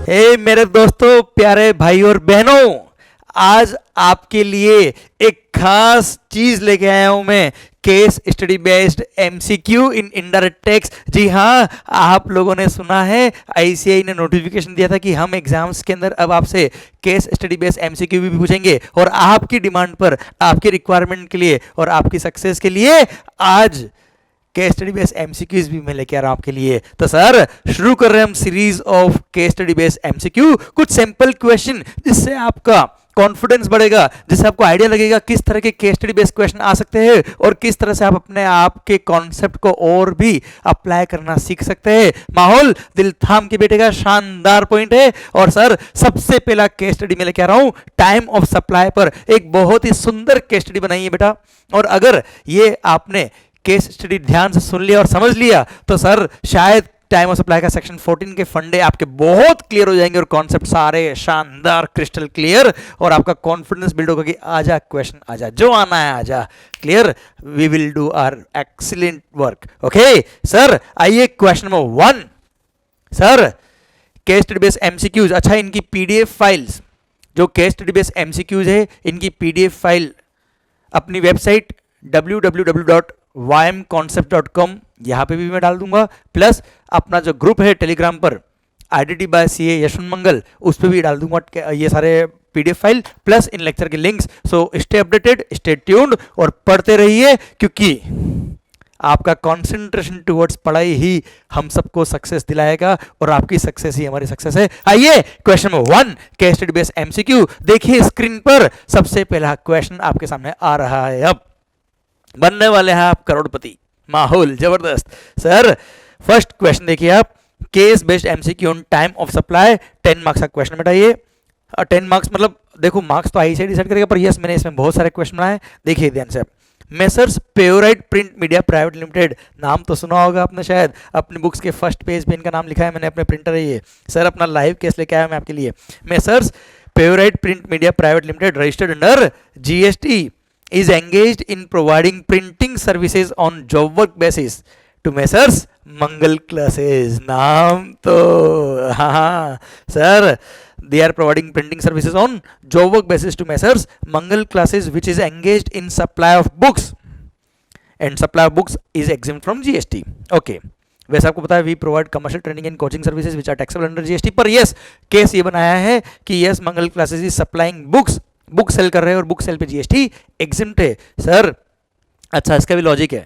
हे मेरे दोस्तों, प्यारे भाई और बहनों, आज आपके लिए एक खास चीज लेके आया हूं मैं। Case study based MCQ in indirect tax. जी हाँ, आप लोगों ने सुना है, आईसीएआई ने नोटिफिकेशन दिया था कि हम एग्जाम्स के अंदर अब आपसे केस स्टडी बेस्ड एमसीक्यू भी पूछेंगे, और आपकी डिमांड पर, आपकी रिक्वायरमेंट के लिए और आपकी सक्सेस के लिए आज केस स्टडी बेस्ड एमसीक्यूज भी मैं लेके आ रहा हूं आपके लिए। तो सर, शुरू कर रहे हैं हम series of case study based MCQ. कुछ सिंपल क्वेश्चन जिससे आपका कॉन्फिडेंस बढ़ेगा, जिससे आपको आइडिया लगेगा किस तरह के केस स्टडी बेस्ड क्वेश्चन आ सकते हैं और किस तरह से आप अपने आप के कॉन्सेप्ट को और भी अप्लाई करना सीख सकते हैं। माहौल दिल थाम के बैठेगा, शानदार पॉइंट है। और सर, सबसे पहला केस स्टडी मैं लेके आ रहा हूं टाइम ऑफ सप्लाई पर। एक बहुत ही सुंदर केस स्टडी बनाई है बेटा, और अगर ये आपने केस स्टडी ध्यान से सुन लिया और समझ लिया तो सर शायद टाइम ऑफ सप्लाई का सेक्शन 14 के फंडे आपके बहुत क्लियर हो जाएंगे और कॉन्सेप्ट सारे शानदार क्रिस्टल क्लियर, और आपका कॉन्फिडेंस बिल्ड होगा कि आजा क्वेश्चन आजा, जो आना है आजा, clear, we will do our excellent work. Okay sir, आइए question number 1। Sir, case study based MCQs, अच्छा इनकी पीडीएफ फाइल्स, जो केस स्टडी बेस्ड एमसीक्यूज है इनकी पीडीएफ फाइल अपनी वेबसाइट www.ymconcept.com यहाँ पे भी मैं डाल दूंगा, प्लस अपना जो ग्रुप है टेलीग्राम पर आईडीटी बाय सीए यशवंत मंगल, उस पर भी डाल दूंगा ये सारे पीडीएफ फाइल प्लस इन लेक्चर के links. So stay updated, stay tuned और पढ़ते रहिए, क्योंकि आपका कंसंट्रेशन टुवर्ड्स पढ़ाई ही हम सबको सक्सेस दिलाएगा और आपकी सक्सेस ही हमारी सक्सेस है। आइए question number 1 case study based MCQ देखिए स्क्रीन पर। सबसे पहला क्वेश्चन आपके सामने आ रहा है, अब बनने वाले हैं आप करोड़पति। माहौल जबरदस्त। सर, फर्स्ट क्वेश्चन देखिए आप, case based MCQ on time of supply, 10 marks का क्वेश्चन बताइए। 10 मार्क्स मतलब देखो, मार्क्स तो आईसीआई डिसाइड करेगा, पर यस मैंने इसमें बहुत सारे क्वेश्चन बनाए। देखिए ध्यान से, messrs Purite print media private limited, नाम तो सुना होगा आपने शायद, अपनी बुक्स के फर्स्ट पेज पे इनका नाम लिखा है मैंने, अपने प्रिंटर है ये। सर, अपना लाइव केस लेके आया मैं आपके लिए। Messrs Purite print media private limited registered under GST is engaged in providing printing services on job work basis to Messrs Mangal Classes। नाम तो हाँ sir, they are providing printing services on job work basis to Messrs Mangal Classes which is engaged in supply of books and supply of books is exempt from GST। Okay, वैसे आपको पता है we provide commercial training and coaching services which are taxable under GST, पर यस case ये बनाया है कि यस Mangal classes is supplying books, book sale कर रहे हैं और बुक सेल पे जीएसटी एग्जिम्प्ट है। सर, अच्छा इसका भी लॉजिक है,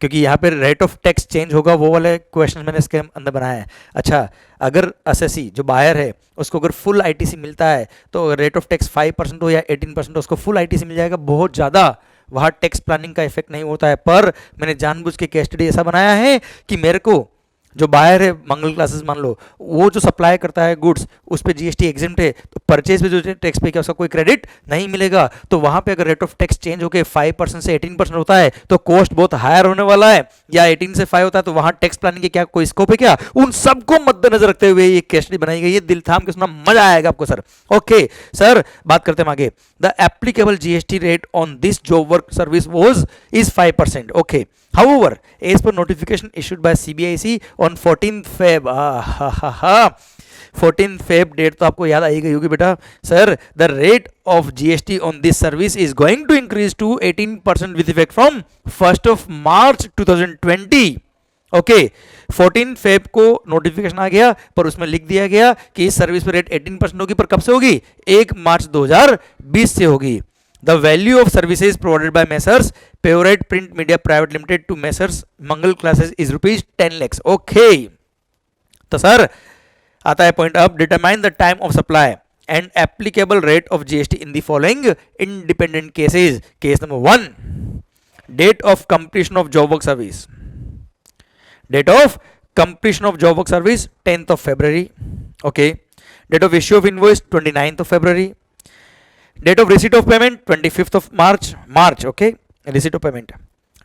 क्योंकि यहाँ पे रेट ऑफ टैक्स चेंज होगा, वो वाले क्वेश्चन मैंने इसके अंदर बनाया है। अच्छा, अगर एसएससी जो बायर है उसको अगर फुल आईटीसी मिलता है तो रेट ऑफ टैक्स 5% हो या 18% उसको फुल आईटीसी मिल जाएगा, बहुत ज़्यादा वहाँ टैक्स प्लानिंग का इफेक्ट नहीं होता है। पर मैंने जानबूझ के केस स्टडी ऐसा बनाया है कि मेरे को जो बायर है मंगल क्लासेस मान लो, वो जो सप्लाई करता है गुड्स उस पे जीएसटी एग्जिम्प्ट है, तो परचेज पे जो टैक्स पे क्या उसका कोई क्रेडिट नहीं मिलेगा। तो वहां पे अगर रेट ऑफ टैक्स चेंज होकर 5% से 18% होता है तो कॉस्ट बहुत हायर होने वाला है, या 18 से 5 होता है तो वहां टैक्स प्लानिंग के क्या कोई स्कोप है क्या? उन सबको मद्देनजर रखते हुए ये केस स्टडी बनाई गई है, दिल थाम के सुनना, मजा आएगा आपको सर। ओके सर, बात करते हैं आगे। The applicable GST rate on this job work service is 5%। Okay, however as per notification issued by CBIC on 14th Feb 14th Feb date तो आपको याद आई गई होगी बेटा। Sir, the rate of GST on this service is going to increase to 18% with effect from 1st of March 2020। Okay, 14 Feb को notification आ गया, पर उसमें लिख दिया गया कि इस सर्विस पर रेट 18% होगी, पर कब से होगी? 1 मार्च 2020 से होगी। The value of services provided by Messrs Pureit Print Media Private Limited to Messrs Mangal Classes is rupees 10 lakhs। Okay, तो सर आता है पॉइंट अब, determine the time of supply and applicable rate of GST in the following independent cases। Case number 1, date of completion of job work service। Date of completion of job work service 10th of February। Okay, date of issue of invoice 29th of February। Date of receipt of payment 25th of March। Okay, receipt of payment।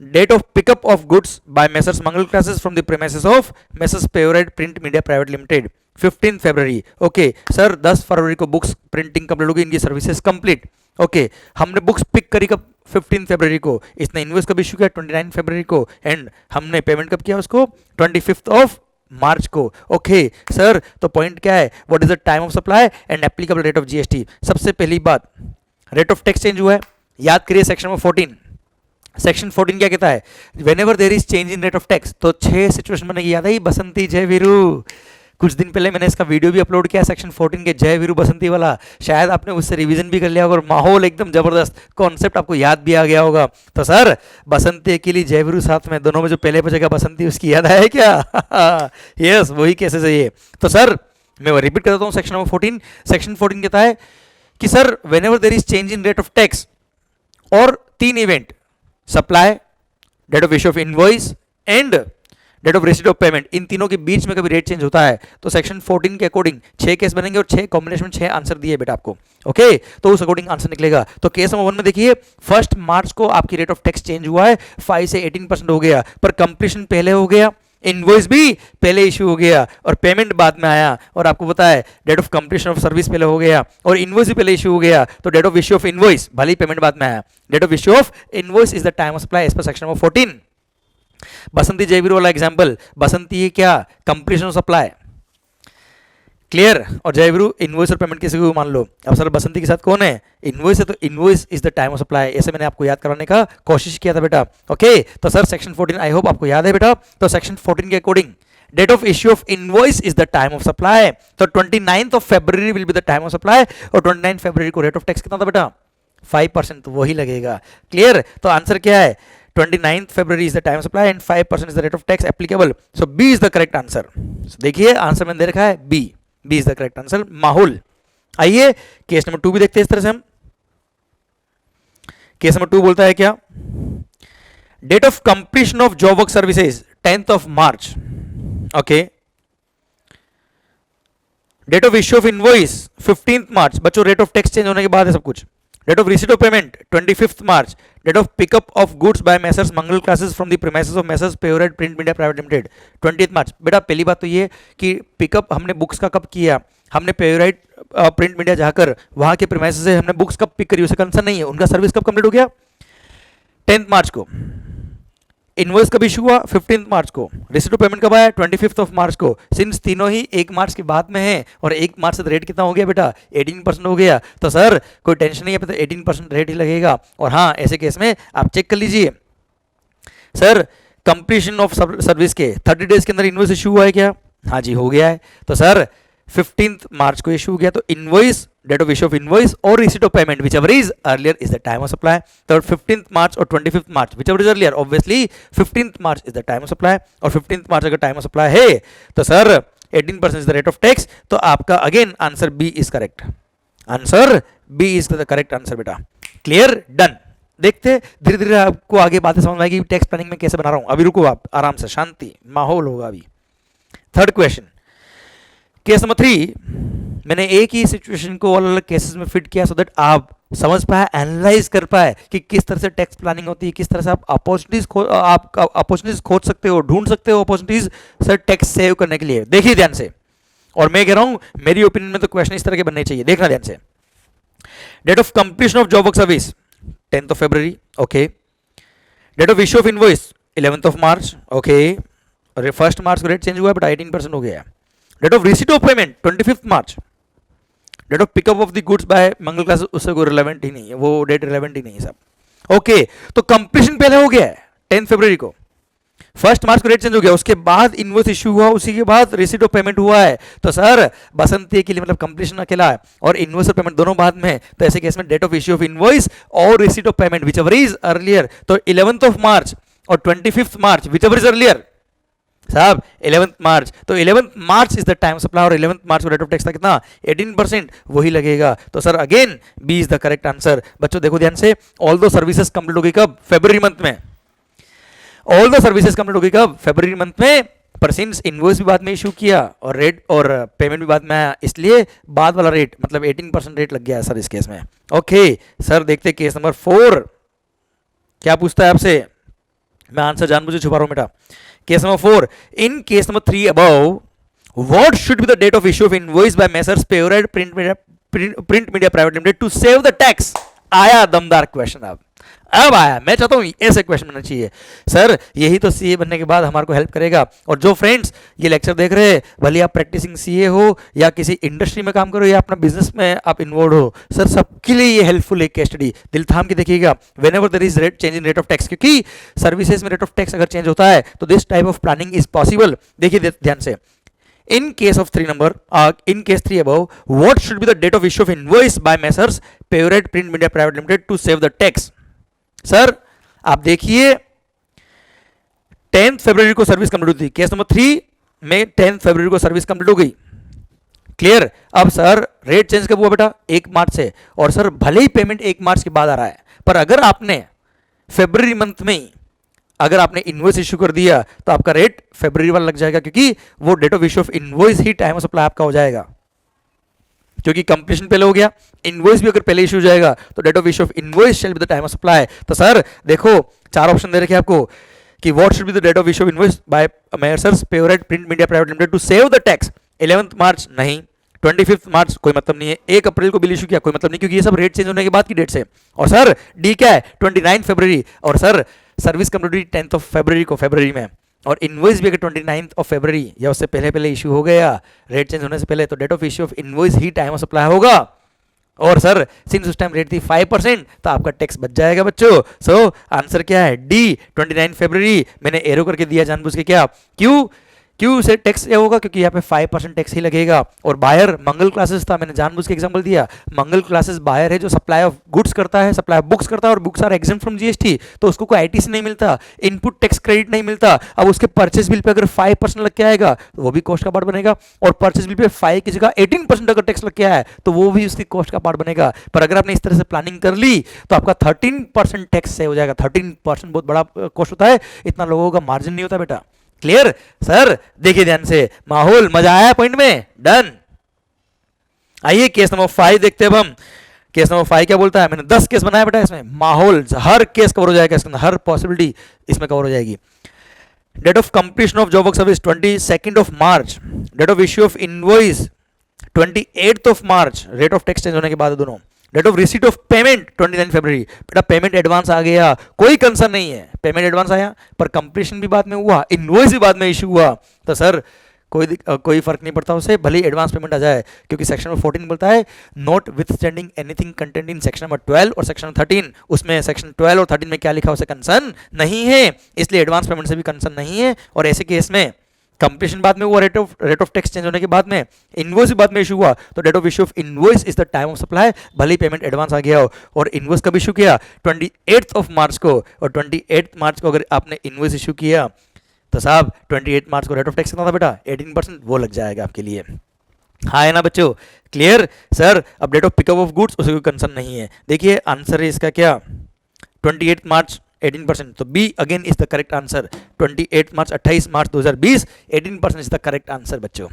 Date of pickup of goods by Messrs Mangal Classes from the premises of Messrs Pureit Print Media Private Limited 15th February। Okay sir, 10 फरवरी को books printing complete होगी, इनकी services complete. Okay, हमने books pick करी कब? 15 फरवरी को। इसने invoice कब issue किया? 29 फरवरी को। एंड हमने पेमेंट कब किया उसको? 25th of मार्च को। ओके सर, तो पॉइंट क्या है, what is the time of supply and applicable rate of GST. सबसे पहली बात, रेट ऑफ टैक्स चेंज हुआ है, याद करिए सेक्शन नंबर 14। सेक्शन 14 क्या कहता है, when ever there is change in rate of tax, तो 6 सिचुएशन बनेगी, याद है बसंती जय वीरू। कुछ दिन पहले मैंने इसका वीडियो भी अपलोड किया सेक्शन 14 के जय वीरू बसंती वाला, शायद आपने उससे रिवीजन भी कर लिया होगा और माहौल एकदम जबरदस्त, कॉन्सेप्ट आपको याद भी आ गया होगा। तो सर बसंती अकेली जय वीरू साथ में, दोनों में जो पहले बचेगा बसंती, उसकी याद है क्या? यस वही कैसे सही है। तो सर मैं वो रिपीट कर देता हूँ, सेक्शन नंबर 14। सेक्शन 14 कहता है कि sir whenever there is change in rate of tax और 3 event, supply, date of issue of invoice and date of receipt of payment, इन तीनों के बीच में कभी रेट चेंज होता है तो सेक्शन 14 के अकॉर्डिंग 6 केस बनेंगे और 6 कॉम्बिनेशन में 6 आंसर दिए बेटा आपको। ओके तो उस अकॉर्डिंग आंसर निकलेगा। तो केस नंबर 1 में देखिए 1 मार्च को आपकी रेट ऑफ टैक्स चेंज हुआ है, 5 से 18% हो गया, पर कंप्लीशन पहले हो गया, इनवॉइस भी पहले इशू हो गया और पेमेंट बाद में आया। और आपको पता है date of completion of service पहले हो गया और इनवॉइस भी पहले इशू हो गया, तो date of issue of invoice, भले ही पेमेंट बाद में आया, date of issue of invoice is the time of supply as per section number 14। Basanti Jayveer वाला एग्जांपल, बसंती है क्या, कंप्लीशन ऑफ सप्लाई, क्लियर, और जयवीरू इनवॉइस और पेमेंट किसी को मान लो। अब सर बसंती के साथ कौन है, इनवॉइस है, तो invoice is the time of supply, ऐसे मैंने आपको याद कराने का कोशिश किया था बेटा। ओके तो सर सेक्शन 14 आई होप आपको याद है बेटा। तो सेक्शन 14 के according date of issue of invoice is the time of supply, तो 29th ऑफ फरवरी will be the time of supply, और 29 फरवरी को रेट ऑफ टैक्स कितना था बेटा, 5%, तो वही लगेगा। क्लियर, तो आंसर क्या है, 29th February is the time of supply and 5% is the rate of tax applicable. So B is the correct answer. So देखिए आंसर मैंने दे रखा है B. B is the correct answer. माहौल। आइए केस नंबर 2 भी देखते हैं इस तरह से हम। केस नंबर 2 बोलता है क्या, date of completion of job work services 10th of March. Okay, date of issue of invoice 15th March, बच्चों रेट ऑफ टैक्स चेंज होने के बाद है सब कुछ। Date of receipt of payment 25th March, date of pickup of goods by messrs Mangal classes from the premises of messrs Purite print media private limited 20th March। बेटा पहली बात तो ये कि पिकअप हमने बुक्स का कब किया, हमने पेयोराइट प्रिंट मीडिया जाकर वहां के प्रीमाइसेस से हमने बुक्स कब पिक करी, उससे कंसर्न नहीं है, उनका सर्विस कब कंप्लीट हो गया, 10th March को। इनवॉइस कब इशू हुआ, 15th March को। रिसीट ऑफ पेमेंट कब आया, 25th of March को। सिंस तीनों ही 1 मार्च के बाद में है और 1 मार्च से रेट कितना हो गया बेटा, 18% हो गया, तो सर कोई टेंशन नहीं है, तो 18% रेट ही लगेगा। और हाँ ऐसे केस में आप चेक कर लीजिए, सर कंप्लीशन ऑफ सर्विस के 30 डेज के अंदर इनवॉइस इशू हुआ है क्या, हाँ जी हो गया है, तो सर 15th March को इशू हो गया, तो invoice, date of issue of invoice और receipt of payment whichever is earlier is the time of supply। तो 15th March और 25th March whichever is earlier, obviously 15th March is the time of supply, और 15th March अगर time of supply है तो sir 18% is the rate of tax, तो आपका again answer B is correct, answer B is the correct answer बेटा। Clear, done. देखते धीरे धीरे आपको आगे बातें समझ में आएगी टैक्स प्लानिंग में कैसे बना रहा हूं। अभी रुको आप आराम से, शांति माहौल होगा अभी। थर्ड क्वेश्चन, केस नंबर 3, मैंने एक ही सिचुएशन को अलग अलग केसेस में फिट किया सो दैट आप समझ पाए, एनालाइज कर पाए कि किस तरह से टैक्स प्लानिंग होती है, किस तरह से आप अपॉर्चुनिटीज खोज सकते हो, ढूंढ सकते हो अपॉर्चुनिटीज सर टैक्स सेव करने के लिए। देखिए ध्यान से, और मैं कह रहा हूं मेरी ओपिनियन में तो क्वेश्चन इस तरह के बनने चाहिए, देखना ध्यान से। Date of completion of job work service 10th of February, okay. Date of issue of invoice 11th of March, okay. 1st March को रेट चेंज हुआ है बट 18% हो गया। Date of receipt of payment 25th March। Date of pickup of the goods by Mangal class, उससे कोई relevant ही नहीं है, वो डेट रिलेवेंट ही नहीं है सब। ओके तो कंप्लीशन पहले हो गया है 10th February को, 1st March को रेट चेंज हो गया, उसके बाद इनवॉइस इशू हुआ, उसी के बाद रिसीट ऑफ पेमेंट हुआ है, तो सर बसंती के लिए मतलब कंप्लीशन अकेला है और इनवॉइस और पेमेंट दोनों बाद में है, तो ऐसे केस में date of issue of invoice और receipt of payment whichever is earlier, तो 11th of March और 25th March whichever is earlier साहब 11th March, तो 11th March is the time supply और 11th March को रेट ऑफ टैक्स था कितना 18%, वही लगेगा। तो sir again B is the correct answer. बच्चों देखो ध्यान से, ऑल दो सर्विसेज कंप्लीट हो गई कब, फरवरी मंथ में। ऑल द सर्विसेज कंप्लीट हो गई कब, फरवरी मंथ में, पर सिंस इनवॉइस भी बाद में इशू किया और रेट और पेमेंट भी बाद में आया, इसलिए बाद वाला रेट मतलब 18% रेट लग गया सर इस केस में। ओके सर देखते केस नंबर 4 क्या पूछता है आपसे, मैं आंसर जानबूझ छुपा रहा हूं बेटा। Case number 4, in case number 3 above what should be the date of issue of invoice by messrs Purite print media private limited to save the tax. आया दमदार क्वेश्चन, अब अब आया, मैं चाहता हूँ ऐसे क्वेश्चन बनना चाहिए सर, यही तो सीए बनने के बाद हमारे को हेल्प करेगा। और जो फ्रेंड्स ये लेक्चर देख रहे हैं, भले आप प्रैक्टिसिंग सीए हो या किसी इंडस्ट्री में काम करो या अपना बिजनेस में आप इन्वॉल्व हो, सर सबके लिए ये हेल्पफुल है केस स्टडी। दिल थाम के देखिएगा, whenever there is rate change in rate of tax, क्योंकि सर्विसेज में रेट ऑफ टैक्स अगर चेंज होता है तो this type of planning is possible. देखिए ध्यान से, in case of 3 number, in case 3 above, what should be the date of issue of invoice by Messrs Pureit Print Media Private Limited to save the tax? Sir आप देखिए 10 फरवरी को service complete हुई थी, case number 3 में 10 फरवरी को service complete हो गई, clear. अब सर रेट चेंज कब हुआ बेटा? 1 मार्च से। और सर भले ही पेमेंट 1 मार्च के बाद आ रहा है, पर अगर आपने फरवरी मंथ में ही अगर आपने इनवॉइस इशू कर दिया तो आपका रेट फरवरी वाला लग जाएगा, क्योंकि वो date of issue of invoice ही टाइम ऑफ सप्लाई आपका हो जाएगा, क्योंकि कंप्लीशन पहले हो गया। इनवॉइस भी अगर पहले इशू हो जाएगा तो date of issue of invoice shall be the time of supply. तो सर देखो 4 ऑप्शन दे रखे आपको कि what should be the date of issue of invoice by messrs Purite print media private limited to save the tax. 11 March नहीं, 25 मार्च कोई मतलब नहीं है, 1 अप्रैल को बिल इशू किया कोई मतलब नहीं, क्योंकि ये सब रेट चेंज होने के बाद की डेट से। और सर डी क्या है? 29 फरवरी। और सर सर्विस कंप्लीट हुई 10th ऑफ फरवरी को, फरवरी में। और इनवॉइस भी अगर 29 ऑफ फरवरी या उससे पहले इशू हो गया रेट चेंज होने से पहले, तो date of issue of invoice ही टाइम ऑफ सप्लाई होगा। और सर सिंस उस टाइम रेट थी 5%, तो आपका टैक्स बच जाएगा बच्चों। सो आंसर क्या है? डी 29 फरवरी। मैंने एरो करके दिया जानबूझ के, क्या क्यों से टैक्स ये होगा? क्योंकि यहाँ पे 5% टैक्स ही लगेगा। और बायर मंगल क्लासेस था, मैंने जानबूझ के एग्जांपल दिया। मंगल क्लासेस बायर है जो सप्लाई ऑफ गुड्स करता है, सप्लाई ऑफ बुक्स करता है, और books are exempt from GST, तो उसको कोई आईटीसी नहीं मिलता, इनपुट टैक्स क्रेडिट नहीं मिलता। अब उसके परचेस बिल पे अगर 5% लग के आएगा तो वो भी कॉस्ट का पार्ट बनेगा, और परचेस बिल पे 5 की जगह 18% अगर टैक्स लग के आया तो वो भी उसकी कॉस्ट का पार्ट बनेगा। पर अगर आपने इस तरह से प्लानिंग कर ली तो आपका 13% टैक्स से हो जाएगा। 13% बहुत बड़ा कॉस्ट होता है, इतना लोगों का मार्जिन नहीं होता बेटा। Clear sir? देखिए ध्यान से, माहौल मजा आया पॉइंट में? डन। आइए केस नंबर 5 देखते हैं अब हम। केस नंबर 5 क्या बोलता है? मैंने 10 केस बनाया बेटा, इसमें माहौल हर केस कवर हो जाएगा, इसके अंदर हर पॉसिबिलिटी इसमें कवर हो जाएगी। Date of completion of job work service 22 of March, date of issue of invoice 28 of March, rate of tax change होने के बाद दोनों। Date of receipt of payment 29 फरवरी। बेटा पेमेंट एडवांस आ गया, कोई कंसर्न नहीं है, पेमेंट एडवांस आया, पर कंप्लीशन भी बाद में हुआ, इनवॉइस भी बाद में इशू हुआ, तो सर कोई फर्क नहीं पड़ता उसे, भले एडवांस पेमेंट आ जाए, क्योंकि सेक्शन नंबर 14 बोलता है not with standing anything content in section number 12 और सेक्शन 13। उसमें सेक्शन 12 और 13 में क्या लिखा उसे कंसर्न नहीं है, इसलिए एडवांस पेमेंट से भी कंसर्न नहीं है। और ऐसे केस में कंप्लीशन बाद में हुआ, रेट ऑफ टैक्स चेंज होने के बाद में इनवॉइस भी बाद में इशू हुआ, तो date of issue of invoice is the time of supply, भले ही पेमेंट एडवांस आ गया हो। और इनवॉइस कब इशू किया? 28 ऑफ मार्च को, और 28 मार्च को अगर आपने इनवॉइस इशू किया तो साहब 28 मार्च को रेट ऑफ टैक्स कितना था बेटा? 18%, वो लग जाएगा आपके लिए। हाँ है ना बच्चों? Clear sir? अब date of pickup of goods उसे कोई कंसर्न नहीं है। देखिए आंसर है इसका क्या? 28 मार्च 18%, तो B again is the correct answer. 28 March 28 March 2020 18% is the correct answer बच्चों।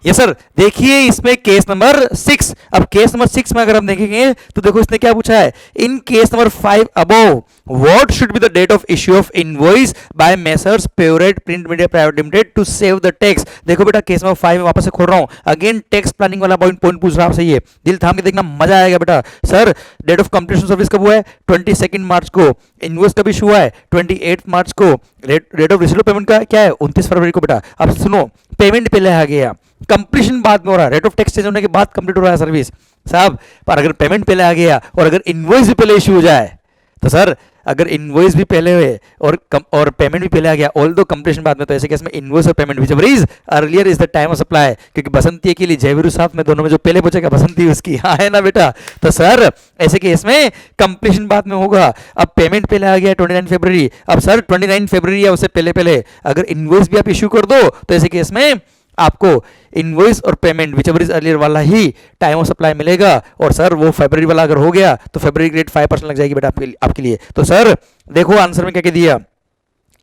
Yes sir. देखिए इसमें केस नंबर 6। अब केस नंबर 6 में अगर हम देखेंगे तो देखो इसने क्या पूछा है, in case number 5 above what should be the date of issue of invoice by messrs Purite print media private limited to save the tax. देखो बेटा केस नंबर 5 में वापस से खोल रहा हूं, अगेन टैक्स प्लानिंग वाला पॉइंट पूछ रहा है आपसे, ये दिल थाम के देखना, मजा आएगा बेटा। Sir date of completion service कब हुआ है? 22 मार्च को। इनवॉइस कब इशू हुआ है? 28 मार्च को। रेट ऑफ रिसीव पेमेंट का क्या है? 29 फरवरी को बेटा। अब सुनो, पेमेंट पहले आ गया, कंप्लीशन बाद में हो रहा है, रेट ऑफ टैक्स चेंज होने के बाद कंप्लीट हो रहा है सर्विस साहब। पर अगर पेमेंट पहले आ गया और अगर इनवॉइस भी पहले इशू हो जाए तो सर, अगर इनवॉइस भी पहले हुए और पेमेंट भी पहले आ गया, ऑल दो कंप्लीशन बाद में, तो ऐसे केस में इनवॉइस और payment whichever is earlier is the time of supply. क्योंकि बसंती के लिए जयवीरू साहब में दोनों में जो पहले पूछेगा बसंती उसकी, हाँ है ना बेटा? तो सर ऐसे केस में कंप्लीशन बाद में होगा। अब पेमेंट पहले आ गया 29 फरवरी, अब सर 29 फरवरी या उससे पहले अगर इनवॉइस भी आप इशू कर दो तो ऐसे केस में आपको इनवॉइस और payment whichever is earlier वाला ही टाइम ऑफ सप्लाई मिलेगा। और सर वो फरवरी वाला अगर हो गया तो फरवरी की रेट 5% लग जाएगी बेटा आपके लिए। तो सर देखो आंसर में क्या कह दिया,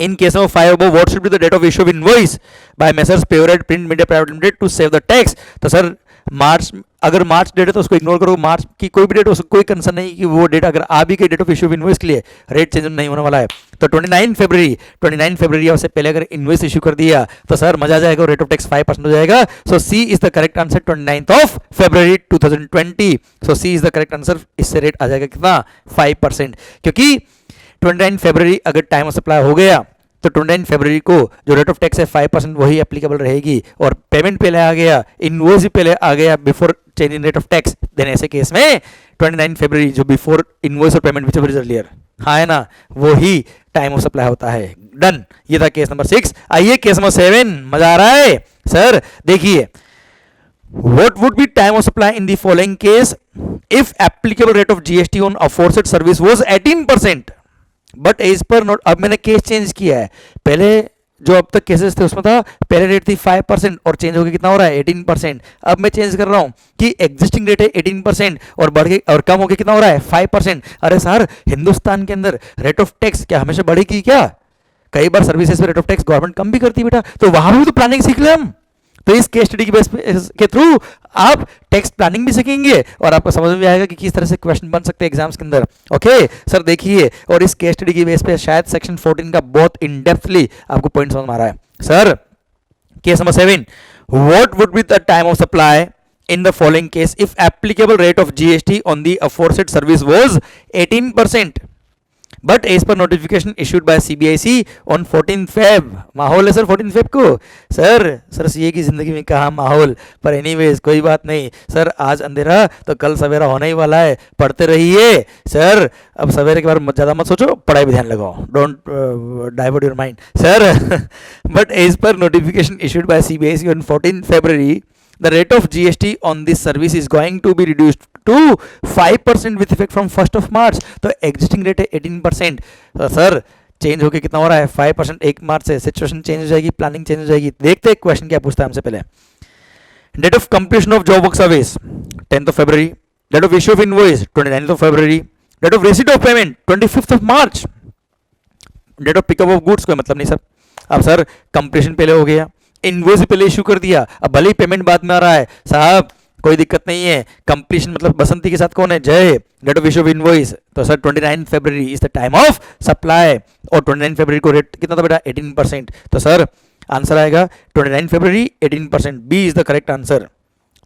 in case of 5 above what should be the date of issue of invoice by Messrs Pureit Print Media Private Limited to save the tax। तो सर मार्च, अगर मार्च डेट है तो उसको इग्नोर करो, मार्च की कोई भी डेट हो, कोई कंसर्न नहीं कि वो डेट अगर आ भी गई date of issue of invoice के लिए, रेट चेंज नहीं होने वाला है। तो 29 फरवरी से पहले अगर इनवॉइस इश्यू कर दिया तो सर मजा आ जाएगा, रेट ऑफ टैक्स 5% हो जाएगा। So C is the correct answer 29 फरवरी 2020। So C is the correct answer, इससे रेट आ जाएगा कितना 5%, क्योंकि 29 फरवरी अगर टाइम ऑफ सप्लाई हो गया तो 29 फरवरी को जो रेट ऑफ टैक्स है 5% वही एप्लीकेबल रहेगी, और पेमेंट पहले आ गया, इनवॉइस भी पहले आ गया before change in rate of tax, then ऐसे केस में 29 फरवरी जो बिफोर इनवॉइस और payment whichever is earlier, हाँ है ना, वो ही टाइम ऑफ सप्लाई होता है। डन, ये था केस नंबर 6। आइए केस नंबर 7, मजा आ रहा है सर। देखिए, what would be time of supply in the following case if applicable rate of GST on aforesaid service was 18%, but as per note, अब मैंने केस चेंज किया है, पहले जो अब तक केसेस थे उसमें था पहले रेट थी 5% और चेंज होकर कितना हो रहा है 18%। अब मैं चेंज कर रहा हूं कि एग्जिस्टिंग रेट है 18% और बढ़ के और कम होकर कितना हो रहा है 5%। अरे सर, हिंदुस्तान के अंदर रेट ऑफ टैक्स क्या हमेशा बढ़ेगी क्या? कई बार सर्विसेज पे रेट ऑफ टैक्स गवर्नमेंट कम भी करती है बेटा, तो वहां भी तो प्लानिंग सीख ले हम। तो इस केस स्टडी के थ्रू आप टैक्स प्लानिंग भी सीखेंगे और आपको समझ में आएगा कि किस तरह से क्वेश्चन बन सकते हैं एग्जाम्स के अंदर। ओके सर, देखिए, और इस केस स्टडी की बेस पे शायद सेक्शन 14 का बहुत इन डेप्थली आपको पॉइंट समझ में आ रहा है। Sir, case number 7, what would be the time of supply in the following case if applicable rate of GST on the aforesaid service was 18%, but as per notification issued by CBIC on 14 Feb. माहौल है sir 14 Feb को। Sir CA की जिंदगी में कहा माहौल, पर anyways कोई बात नहीं सर, आज अंधेरा तो कल सवेरा होने ही वाला है, पढ़ते रहिए सर। अब सवेरे के बारे में ज़्यादा मत सोचो, पढ़ाई पे ध्यान लगाओ, don't divert your mind sir. But as per notification issued by CBIC on 14 फरवरी the rate of GST on this service is going to be reduced to 5% with effect from 1st of March। तो existing rate है 18%, तो sir change होके कितना हो रहा है 5%। 1 मार्च से सिचुएशन चेंज हो जाएगी, प्लानिंग चेंज हो जाएगी। देखते हैं क्वेश्चन क्या पूछता है हमसे। पहले date of completion of job work service 10th of February, date of issue of invoice 29th of February, date of receipt of payment 25th of March, date of pickup of goods कोई मतलब नहीं sir. अब sir completion पहले हो गया, invoice पहले issue कर दिया, अब भले ही पेमेंट बाद में आ रहा है साहब, कोई दिक्कत नहीं है। कंप्लीशन मतलब बसंती के साथ कौन है, Jay. Date of issue of invoice तो सर 29 फरवरी is the time of supply, और 29 फरवरी को रेट कितना था बेटा 18%। तो सर आंसर आएगा 29 फरवरी 18%, B is the correct answer.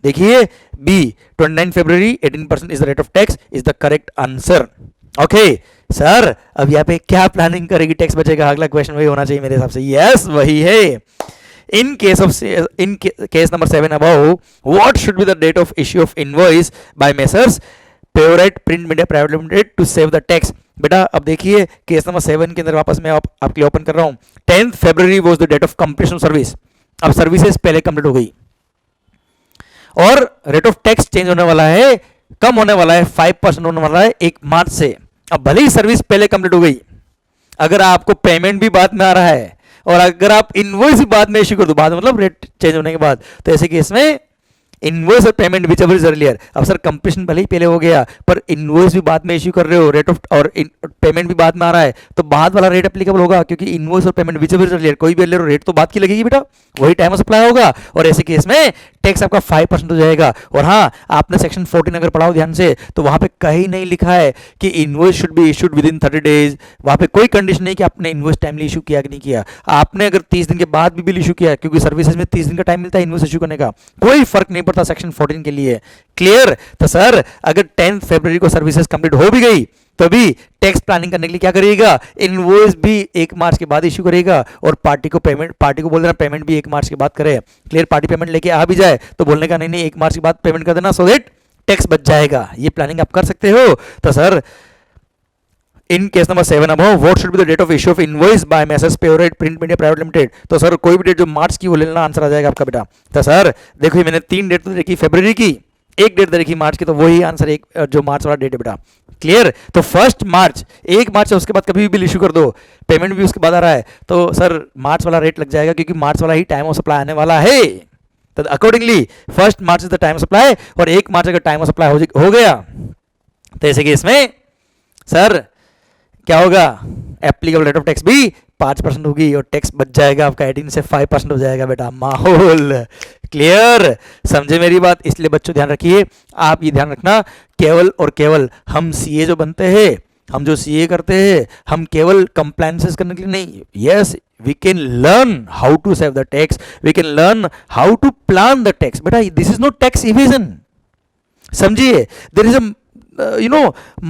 देखिए बी 29 फरवरी 18% is the rate of tax is the correct answer. Okay sir, अब यहाँ पे क्या प्लानिंग करेगी, टैक्स बचेगा? अगला क्वेश्चन वही होना चाहिए मेरे हिसाब से। यस वही है। In case number 7 above, what should be the date of issue of invoice by Messrs Pureit Print Media Private Limited to save the tax? बेटा अब देखिए केस नंबर 7 के अंदर वापस मैं आपके लिए ओपन कर रहा हूँ। 10th February was the date of completion service. अब सर्विसेज पहले कंप्लीट हो गई और रेट ऑफ टैक्स चेंज होने वाला है, कम होने वाला है, 5% होने वाला है 1 मार्च से। अब भले ही सर्विस पहले कंप्लीट हो गई, अगर आपको पेमेंट भी बाद में आ रहा है और अगर आप इनवॉइस बाद में इश्यू कर दो, बाद मतलब रेट चेंज होने के बाद, तो ऐसे केस में इनवॉइस और payment whichever is earlier. अब सर कंप्लीशन भले ही पहले हो गया पर इनवॉइस भी बाद में इश्यू कर रहे हो, रेट ऑफ और पेमेंट भी बाद में आ रहा है, तो बाद वाला रेट एप्लीकेबल होगा, क्योंकि इनवॉइस और payment whichever is earlier, कोई भी अर्लियर रेट तो बाद की लगेगी बेटा, वही टाइम ऑफ सप्लाई होगा, और ऐसे केस में टैक्स आपका 5% हो जाएगा। और हाँ, आपने सेक्शन 14 अगर पढ़ाओ ध्यान से तो वहां पे कहीं नहीं लिखा है कि invoice should be issued with in 30 days. वहां पे कोई कंडीशन नहीं कि आपने इनवॉइस टाइमली इशू किया कि नहीं किया। आपने अगर 30 दिन के बाद भी बिल इशू किया, क्योंकि सर्विसेज में 30 दिन का टाइम मिलता है इनवॉइस इशू करने का, कोई फर्क नहीं पड़ता सेक्शन 14 के लिए। क्लियर? तो सर अगर 10th फरवरी को सर्विसेज कंप्लीट हो भी गई तो भी टैक्स प्लानिंग करने के लिए क्या करिएगा, इनवॉइस भी 1 मार्च के बाद इश्यू करेगा, और पार्टी को बोल देना पेमेंट भी 1 मार्च के बाद करे। क्लियर? पार्टी पेमेंट लेके आ भी जाए तो बोलने का नहीं 1 मार्च के बाद पेमेंट कर देना, सो दैट टैक्स बच जाएगा। ये प्लानिंग आप कर सकते हो। तो sir in case number 7 above, what should be the date of issue of invoice by messrs Purite print media private limited? तो सर कोई भी डेट जो मार्च की वो ले लेना, आंसर आ जाएगा आपका बेटा। तो सर देखो मैंने 3 डेट तो देखी फरवरी की, 1 डेट देखी मार्च की, तो वही आंसर एक जो मार्च वाला डेट है बेटा। क्लियर? तो 1 मार्च 1 मार्च है, उसके बाद कभी भी बिल इशू कर दो, पेमेंट भी उसके बाद आ रहा है, तो सर मार्च वाला रेट लग जाएगा, क्योंकि मार्च वाला ही टाइम ऑफ सप्लाई आने वाला है। तो accordingly 1 March is the time of supply, और 1 मार्च अगर टाइम ऑफ सप्लाई हो गया तो ऐसे केस में सर क्या होगा, एप्लीकेबल रेट ऑफ टैक्स भी 5% होगी और टैक्स बच जाएगा आपका 18 से 5% हो जाएगा बेटा। माहौल क्लियर, समझे मेरी बात? इसलिए बच्चों ध्यान रखिए, आप ये ध्यान रखना, केवल और केवल हम सीए जो बनते हैं, हम जो सीए करते हैं, हम केवल कंप्लायंसेस करने के लिए नहीं, yes we can learn how to save the tax, we can learn how to plan the tax. बेटा this is not tax evasion, समझिए, there is a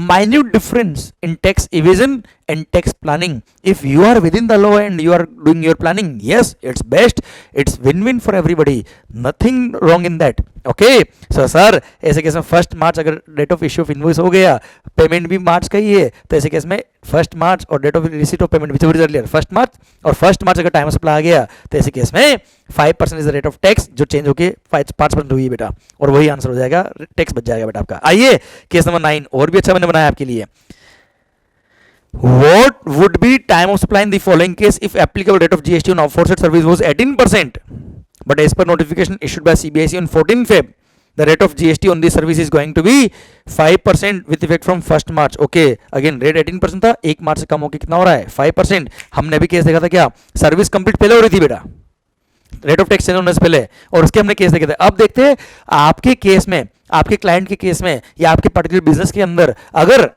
minute difference in tax evasion and tax planning. If you are within the law and you are doing your planning, yes, it's best, it's win-win for everybody, nothing wrong in that. Okay so sir ऐसे case में 1 मार्च अगर date of issue of invoice हो गया, payment भी मार्च का ही है, तो ऐसे केस में 1 मार्च और date of receipt of payment whichever is earlier 1 March, और 1 मार्च अगर टाइम सप्लाई आ गया तो ऐसे केस में 5% is the rate of tax जो चेंज होके 5% हुई है बेटा, और वही आंसर हो जाएगा, टैक्स बच जाएगा बेटा आपका। आइए केस नंबर 9 और भी अच्छा मैंने बनाया आपके लिए। What would be time of supply in the following case if applicable rate of GST on aforesaid service was 18%, but as per notification issued by CBIC on 14 Feb, the rate of GST on this service is going to be 5% with effect from 1st March. Okay, again rate 18% था, 1 मार्च से कम होकर कितना हो रहा है 5%। हमने भी case देखा था क्या, सर्विस कंप्लीट पहले हो रही थी बेटा, रेट ऑफ टैक्स चेंज होने से पहले, और उसके हमने केस देखे थे। अब देखते हैं आपके केस में, आपके क्लाइंट के केस में, या आपके पर्टिकुलर बिजनेस के अंदर अगर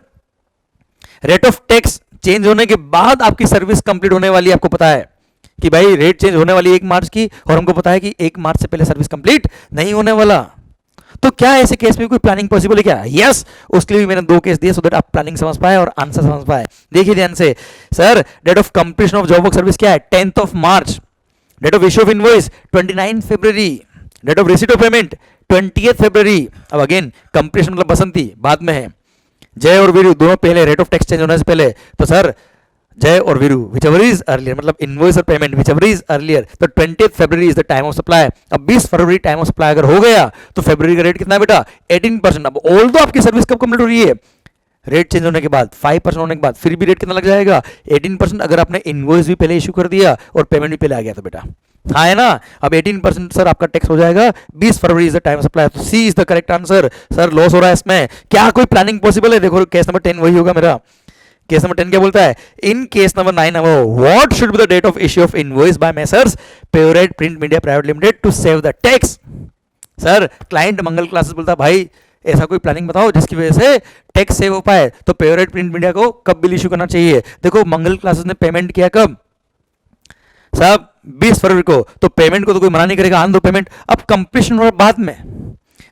रेट ऑफ टैक्स चेंज होने के बाद आपकी सर्विस कंप्लीट होने वाली, आपको पता है कि भाई रेट चेंज होने वाली 1 मार्च की, और हमको पता है कि 1 मार्च से पहले सर्विस कंप्लीट नहीं होने वाला, तो क्या ऐसे केस में कोई प्लानिंग पॉसिबल है क्या? यस, उसके लिए भी मैंने 2 केस दिए सो दैट आप प्लानिंग समझ पाए और आंसर समझ पाए। देखिए ध्यान से, sir date of completion of job work service क्या है 10th of March, date of issue of invoice 29 फरवरी, date of receipt of payment 20th फरवरी। अब अगेन कंप्लीशन मतलब बसंती बाद में है, जय और वीरू दोनों पहले, रेट ऑफ टैक्स चेंज होने से पहले, तो सर जय और Veeru which ever is earlier, मतलब इनवॉइस और payment whichever is earlier, तो 20th February is the time of supply. अब 20 फरवरी टाइम ऑफ सप्लाई अगर हो गया तो फरवरी का रेट कितना है बेटा 18%। अब ऑल दो आपकी सर्विस कब कंप्लीट हो रही है, रेट चेंज होने के बाद 5% होने के बाद, फिर भी रेट कितना लग जाएगा 18%, अगर आपने इनवॉइस भी पहले इशू कर दिया और पेमेंट भी पहले आ गया तो बेटा, हाँ है ना। अब 18% सर आपका टैक्स हो जाएगा, 20 फरवरी इज द टाइम सप्लाई, तो C is the correct answer. Sir loss हो रहा है इसमें, क्या कोई प्लानिंग पॉसिबल है? देखो केस नंबर 10 वही होगा मेरा। केस नंबर 10 क्या बोलता है, in case number 9 what should be the date of issue of invoice by messrs Purite print media private limited to save the tax. Sir client Mangal classes बोलता है भाई ऐसा कोई प्लानिंग बताओ जिसकी वजह से टैक्स सेव हो पाए, तो पेयोराइट प्रिंट मीडिया को कब बिल इशू करना चाहिए? देखो मंगल क्लासेस ने पेमेंट किया कब साहब 20 फरवरी को, तो पेमेंट को तो कोई मना नहीं करेगा, आन दो पेमेंट। अब कंप्लीशन हो रहा है बाद में,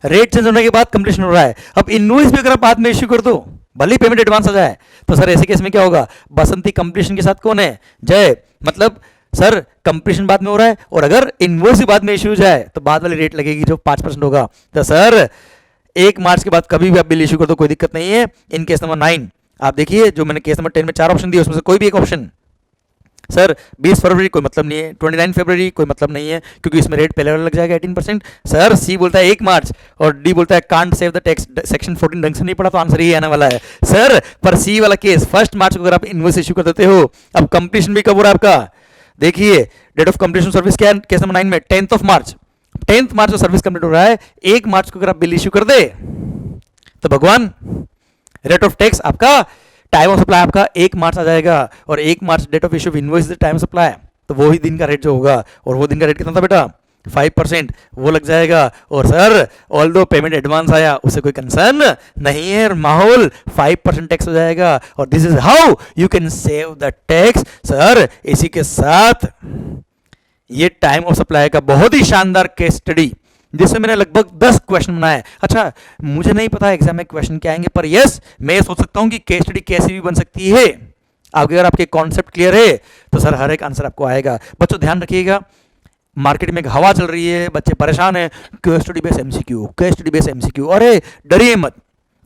रेट चेंज होने के बाद कंप्लीशन हो रहा है, अब इनवॉइस भी अगर आप बाद में इश्यू कर दो भले ही पेमेंट एडवांस आ जाए, तो सर ऐसे केस में क्या होगा, बसंती कंप्लीशन के साथ कौन है जय, मतलब सर कंप्लीशन बाद में हो रहा है, और अगर इनवॉइस बाद में इश्यू हो जाए तो बाद वाली रेट लगेगी जो 5% होगा। तो सर 1 मार्च के बाद कभी भी आप बिल इशू कर दो कोई दिक्कत नहीं है। इन केस नंबर 9 आप देखिए, जो मैंने केस नंबर 10 में 4 ऑप्शन दिए उसमें से कोई भी एक ऑप्शन, सर 20 फरवरी कोई मतलब नहीं है, 29 फरवरी कोई मतलब नहीं है क्योंकि इसमें रेट पहले लग जाएगा 18%। सर सी बोलता है 1 मार्च और डी बोलता है can't save the tax, section 14 ढंग से नहीं पढ़ा तो आंसर ही आने वाला है। सर पर सी वाला केस 1 मार्च को अगर आप इनवॉइस इशू कर देते हो, अब कंप्लीशन भी कब हो रहा है आपका, देखिए डेट ऑफ कंप्लीशन सर्विस क्या है केस नंबर 9 में 10th ऑफ मार्च, 10th मार्च को सर्विस कंप्लीट हो रहा है, 1 मार्च को अगर आप बिल इशू कर दे तो भगवान रेट ऑफ टैक्स आपका, टाइम ऑफ सप्लाई आपका 1 मार्च आ जाएगा, और 1 March date of issue of invoice time supply, तो वो ही दिन का रेट जो होगा, और वो दिन का रेट कितना था बेटा 5%, वो लग जाएगा। और सर ऑल दो पेमेंट एडवांस आया उससे कोई कंसर्न नहीं है, माहौल 5% टैक्स हो जाएगा, और this is how you can save the tax. Sir इसी के साथ ये टाइम ऑफ सप्लाई का बहुत ही शानदार केस स्टडी जिसमें मैंने लगभग 10 क्वेश्चन बनाए। अच्छा मुझे नहीं पता एग्जाम में क्वेश्चन क्या आएंगे, पर यस मैं सोच सकता हूं कि केस स्टडी कैसी भी बन सकती है। अगर आपके कॉन्सेप्ट क्लियर है तो सर हर एक आंसर आपको आएगा। बच्चों ध्यान रखिएगा, मार्केट में एक हवा चल रही है, बच्चे परेशान हैं, case study base MCQ, case study base MCQ. अरे डरिए मत,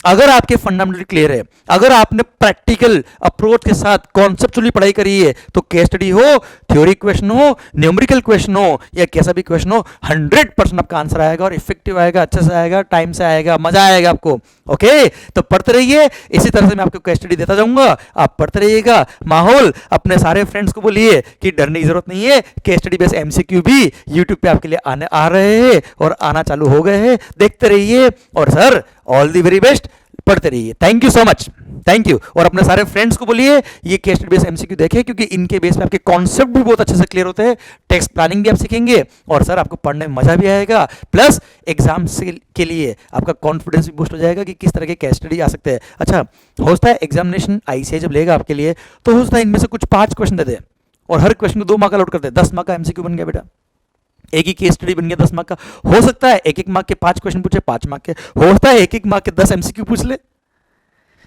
अगर आपके फंडामेंटल क्लियर है, अगर आपने प्रैक्टिकल अप्रोच के साथ कॉन्सेप्चुअली पढ़ाई करी है, तो केस स्टडी हो, थ्योरी क्वेश्चन हो, न्यूमेरिकल क्वेश्चन हो या कैसा भी क्वेश्चन हो, 100% आपका आंसर आएगा, और इफेक्टिव आएगा, अच्छे से आएगा, टाइम से आएगा, मजा आएगा आपको। ओके तो पढ़ते रहिए, इसी तरह से मैं आपको केस स्टडी देता जाऊंगा, आप पढ़ते रहिएगा। माहौल अपने सारे फ्रेंड्स को बोलिए कि डरने की जरूरत नहीं है, केस स्टडी बेस एमसीक्यू भी यूट्यूब पे आपके लिए आने आ रहे हैं और आना चालू हो गए हैं, देखते रहिए। और sir all the very best, पढ़ते रहिए। Thank you so much, thank you. और अपने सारे फ्रेंड्स को बोलिए ये केस स्टडी बेस्ड एमसीक्यू देखें, क्योंकि इनके बेस पे आपके कॉन्सेप्ट भी बहुत अच्छे से क्लियर होते हैं, टेक्स्ट प्लानिंग भी आप सीखेंगे, और सर आपको पढ़ने में मजा भी आएगा, प्लस एग्जाम के लिए आपका कॉन्फिडेंस भी बूस्ट हो जाएगा कि किस तरह के केस स्टडी आ सकते हैं। अच्छा, होता है एग्जामिनेशन आईसीआई जब लेगा आपके लिए, तो होता है इनमें से कुछ 5 क्वेश्चन देते हैं और हर क्वेश्चन को 2 मार्क अलॉट करते हैं, 10 मार्क का एमसीक्यू बन गया बेटा, एक ही केस स्टडी बन गया 10 मार्क का। हो सकता है 1-1 मार्क के 5 क्वेश्चन पूछे, 5 मार्क के, होता है 1-1 मार्क के 10 एमसीक्यू पूछ ले।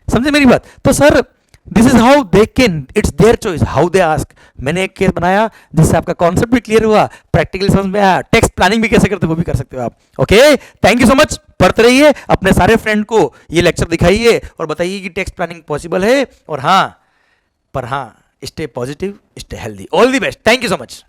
समझे मेरी बात? तो sir this is how they can, it's their choice how they ask. मैंने एक केस बनाया जिससे आपका कॉन्सेप्ट भी क्लियर हुआ, प्रैक्टिकली समझ में आया, टेक्स्ट प्लानिंग भी कैसे करते हो वो भी कर सकते हो आप। Okay, thank you so much, पढ़ते रहिए, अपने सारे फ्रेंड को ये लेक्चर दिखाइए और बताइए कि टेक्स्ट प्लानिंग पॉसिबल है, और हाँ, पर हाँ, stay positive, stay healthy, all the best, thank you so much.